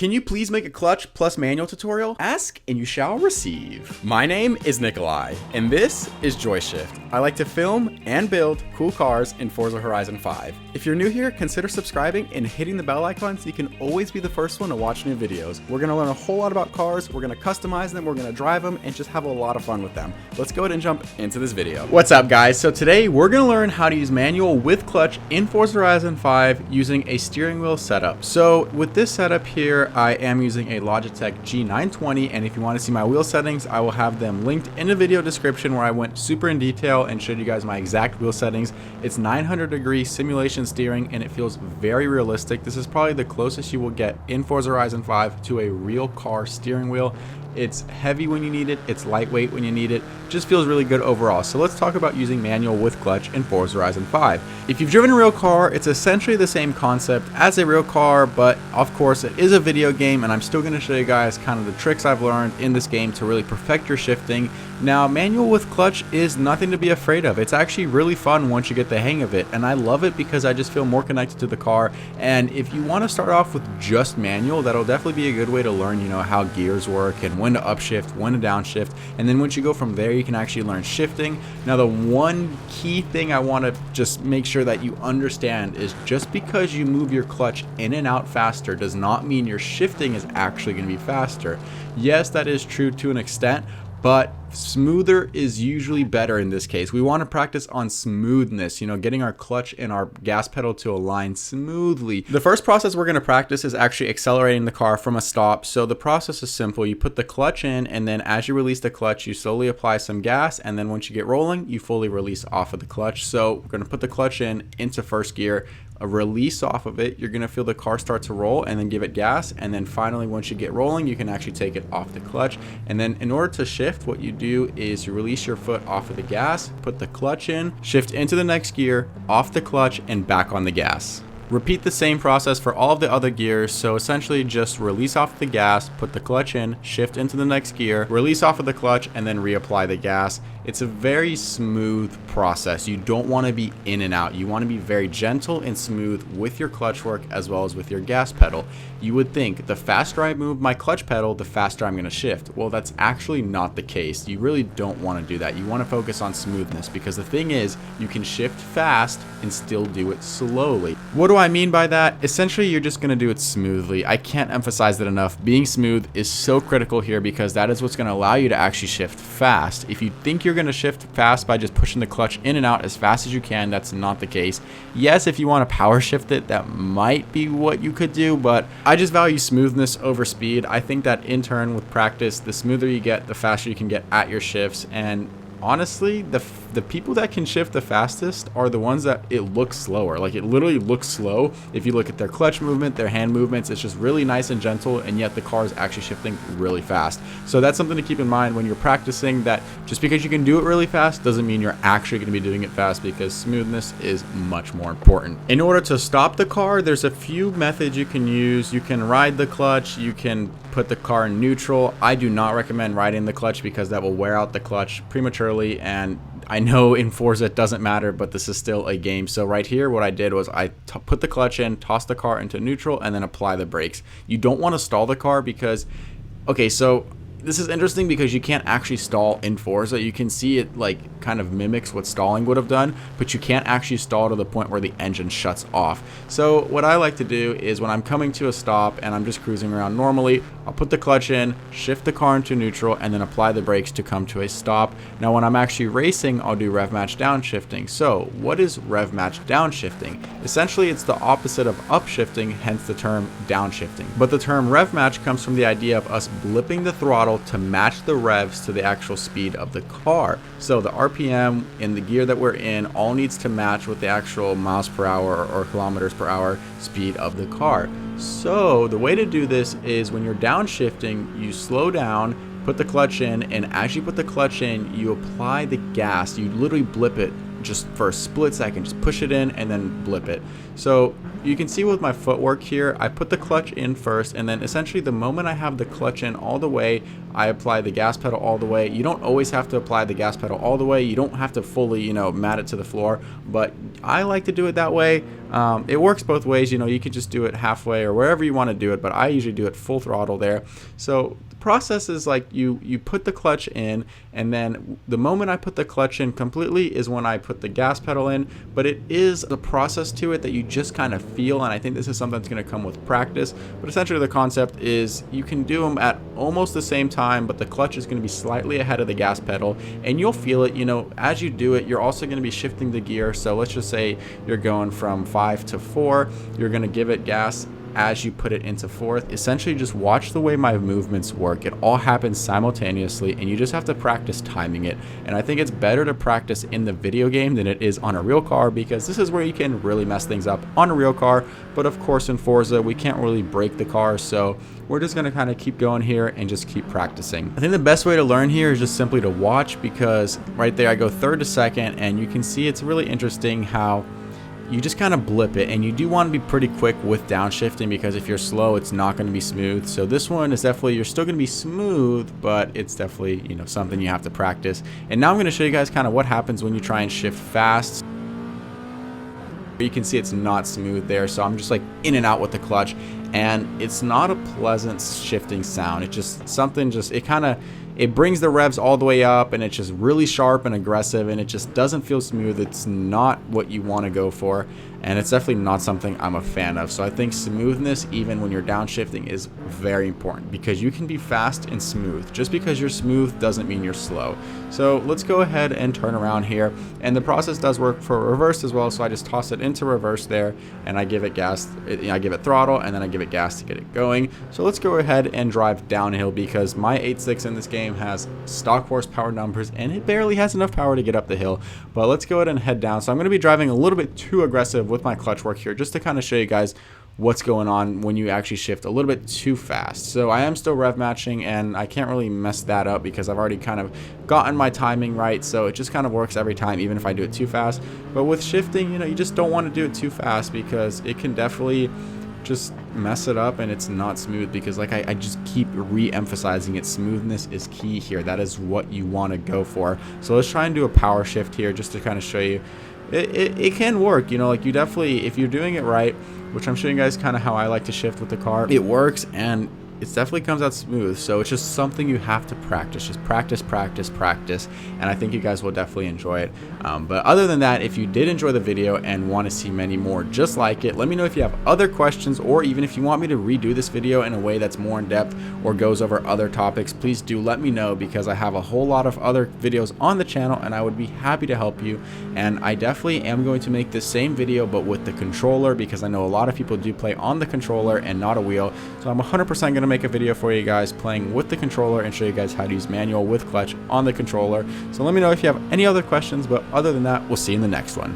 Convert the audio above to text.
Can you please make a clutch plus manual tutorial? Ask and you shall receive. My name is Nikolai, and this is Joyshift. I like to film and build cool cars in Forza Horizon 5. If you're new here, consider subscribing and hitting the bell icon so you can always be the first one to watch new videos. We're gonna learn a whole lot about cars, we're gonna customize them, we're gonna drive them, and just have a lot of fun with them. Let's go ahead and jump into this video. What's up, guys? So today we're gonna learn how to use manual with clutch in Forza Horizon 5 using a steering wheel setup. So with this setup here, I am using a Logitech G920, and if you want to see my wheel settings, I will have them linked in the video description where I went super in detail and showed you guys my exact wheel settings. It's 900-degree simulation steering, and it feels very realistic. This is probably the closest you will get in Forza Horizon 5 to a real car steering wheel. It's heavy when you need it, it's lightweight when you need it, just feels really good overall. So let's talk about using manual with clutch in Forza Horizon 5. If you've driven a real car, it's essentially the same concept as a real car, but of course it is a video game, and I'm still going to show you guys kind of the tricks I've learned in this game to really perfect your shifting. Now, manual with clutch is nothing to be afraid of. It's actually really fun once you get the hang of it, and I love it because I just feel more connected to the car. And if you want to start off with just manual, that'll definitely be a good way to learn, how gears work and when to upshift, when to downshift, and then once you go from there, you can actually learn shifting. Now, the one key thing I want to just make sure that you understand is just because you move your clutch in and out faster does not mean your shifting is actually going to be faster. Yes, that is true to an extent, but smoother is usually better in this case. We want to practice on smoothness, getting our clutch and our gas pedal to align smoothly. The first process we're going to practice is actually accelerating the car from a stop. So the process is simple. You put the clutch in, and then as you release the clutch, you slowly apply some gas, and then once you get rolling, you fully release off of the clutch. So we're going to put the clutch in into first gear, a release off of it, you're going to feel the car start to roll, and then give it gas, and then finally once you get rolling, you can actually take it off the clutch. And then in order to shift, what you do is you release your foot off of the gas, put the clutch in, shift into the next gear, off the clutch, and back on the gas. Repeat the same process for all of the other gears. So essentially just release off the gas, put the clutch in, shift into the next gear, release off of the clutch, and then reapply the gas. It's a very smooth process. You don't want to be in and out. You want to be very gentle and smooth with your clutch work as well as with your gas pedal. You would think the faster I move my clutch pedal, the faster I'm going to shift. Well, that's actually not the case. You really don't want to do that. You want to focus on smoothness, because the thing is, you can shift fast and still do it slowly. What do I mean by that? Essentially, you're just going to do it smoothly. I can't emphasize that enough. Being smooth is so critical here, because that is what's going to allow you to actually shift fast. If you think you're going to shift fast by just pushing the clutch in and out as fast as you can, that's not the case. Yes, if you want to power shift it, that might be what you could do, but I just value smoothness over speed. I think that in turn, with practice, the smoother you get, the faster you can get at your shifts. And honestly, the people that can shift the fastest are the ones that it looks slower. Like, it literally looks slow. If you look at their clutch movement, their hand movements, it's just really nice and gentle, and yet the car is actually shifting really fast. So that's something to keep in mind when you're practicing, that just because you can do it really fast doesn't mean you're actually going to be doing it fast, because smoothness is much more important. In order to stop the car, there's a few methods you can use. You can ride the clutch, you can put the car in neutral. I do not recommend riding the clutch because that will wear out the clutch prematurely, and I know in Forza it doesn't matter, but this is still a game. So right here, what I did was I put the clutch in, toss the car into neutral, and then apply the brakes. You don't want to stall the car because, okay, so this is interesting because you can't actually stall in Forza. You can see it like kind of mimics what stalling would have done, but you can't actually stall to the point where the engine shuts off. So what I like to do is when I'm coming to a stop and I'm just cruising around normally, I'll put the clutch in, shift the car into neutral, and then apply the brakes to come to a stop. Now when I'm actually racing, I'll do Rev Match Downshifting. So what is Rev Match Downshifting? Essentially, it's the opposite of upshifting, hence the term downshifting. But the term Rev Match comes from the idea of us blipping the throttle to match the revs to the actual speed of the car. So the RPM in the gear that we're in all needs to match with the actual miles per hour or kilometers per hour speed of the car. So the way to do this is when you're downshifting, you slow down, put the clutch in, and as you put the clutch in, you apply the gas. You literally blip it just for a split second, just push it in and then blip it. So you can see with my footwork here, I put the clutch in first, and then essentially the moment I have the clutch in all the way, I apply the gas pedal all the way. You don't always have to apply the gas pedal all the way. You don't have to fully, you know, mat it to the floor, but I like to do it that way. It works both ways. You know, you can just do it halfway or wherever you want to do it, but I usually do it full throttle there. So the process is like you put the clutch in, and then the moment I put the clutch in completely is when I put the gas pedal in, but it is a process to it that you just kind of feel, and I think this is something that's going to come with practice. But essentially the concept is you can do them at almost the same time, but the clutch is going to be slightly ahead of the gas pedal, and you'll feel it. You know, as you do it, you're also going to be shifting the gear. So let's just say you're going from 5 to 4, you're going to give it gas as you put it into fourth. Essentially just watch the way my movements work. It all happens simultaneously, and you just have to practice timing it. And I think it's better to practice in the video game than it is on a real car, because this is where you can really mess things up on a real car. But of course in Forza we can't really break the car, so we're just going to kind of keep going here and just keep practicing. I think the best way to learn here is just simply to watch, because right there I go third to second, and you can see it's really interesting how you just kind of blip it, and you do want to be pretty quick with downshifting, because if you're slow it's not going to be smooth. So this one is definitely, you're still going to be smooth, but it's definitely, you know, something you have to practice. And now I'm going to show you guys kind of what happens when you try and shift fast. You can see it's not smooth there, so I'm just like in and out with the clutch, and it's not a pleasant shifting sound. It just something, just it brings the revs all the way up, and it's just really sharp and aggressive, and it just doesn't feel smooth. It's not what you want to go for, and it's definitely not something I'm a fan of. So I think smoothness, even when you're downshifting, is very important, because you can be fast and smooth. Just because you're smooth doesn't mean you're slow. So let's go ahead and turn around here, and the process does work for reverse as well. So I just toss it into reverse there, and I give it gas, I give it throttle, and then I give it gas to get it going. So let's go ahead and drive downhill, because my 8.6 in this game has stock horsepower numbers, and it barely has enough power to get up the hill. But let's go ahead and head down. So I'm going to be driving a little bit too aggressive with my clutch work here, just to kind of show you guys what's going on when you actually shift a little bit too fast. So I am still rev matching, and I can't really mess that up because I've already kind of gotten my timing right, so it just kind of works every time, even if I do it too fast. But with shifting, you know, you just don't want to do it too fast, because it can definitely just mess it up, and it's not smooth. Because like I just keep re-emphasizing it, smoothness is key here. That is what you want to go for. So let's try and do a power shift here, just to kind of show you it can work. You know, like you definitely, if you're doing it right, which I'm showing you guys kind of how I like to shift with the car, it works, and it definitely comes out smooth. So it's just something you have to practice. Just practice, practice, practice, and I think you guys will definitely enjoy it. But other than that, if you did enjoy the video and want to see many more just like it, let me know if you have other questions, or even if you want me to redo this video in a way that's more in depth or goes over other topics. Please do let me know, because I have a whole lot of other videos on the channel, and I would be happy to help you. And I definitely am going to make the same video, but with the controller, because I know a lot of people do play on the controller and not a wheel. So I'm 100% going to make a video for you guys playing with the controller and show you guys how to use manual with clutch on the controller. So let me know if you have any other questions, but other than that, we'll see you in the next one.